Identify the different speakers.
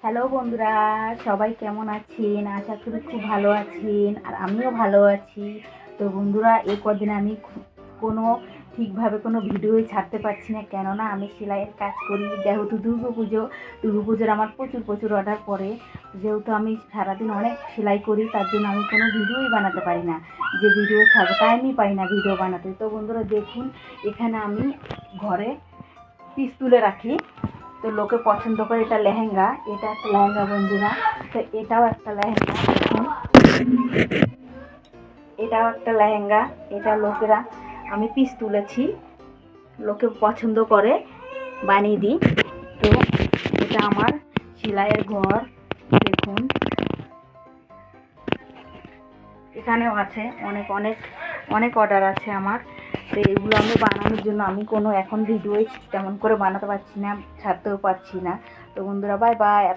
Speaker 1: Hello বন্ধুরা, সবাই কেমন আছেন? আশা করি খুব ভালো আছেন, আর আমিও ভালো আছি। তো বন্ধুরা, এই কদিন আমি কোনো ঠিকভাবে কোনো ভিডিওই ছাড়তে পারছি না, কেননা আমি সেলাইয়ের কাজ করি। যেহেতু দুর্গাপুজোর আমার প্রচুর অর্ডার পড়ে, যেহেতু আমি সারাদিন অনেক সেলাই করি, তার জন্য আমি কোনো ভিডিওই বানাতে পারি না। যে ভিডিও ছাড়বো টাইমই পাই না ভিডিও বানাতে। তো বন্ধুরা দেখুন, এখানে আমি ঘরে পিস তুলে রাখি, তো লোকে পছন্দ করে। এটা লেহেঙ্গা, এটা একটা লেহেঙ্গা বন্ধুরা। তো এটাও একটা লেহেঙ্গা, দেখুন এটাও একটা লেহেঙ্গা। এটা লোকেরা, আমি পিস তুলেছি, লোকে পছন্দ করে, বানিয়ে দিই। তো এটা আমার সেলাইয়ের ঘর, দেখুন এখানেও আছে অনেক অনেক অনেক অর্ডার আছে আমার। তো এগুলো আমি বানানোর জন্য আমি কোনো এখন ভিডিওই তেমন করে বানাতে পারছি না, ছাড়তেও পারছি না। তো বন্ধুরা, বাই বাই।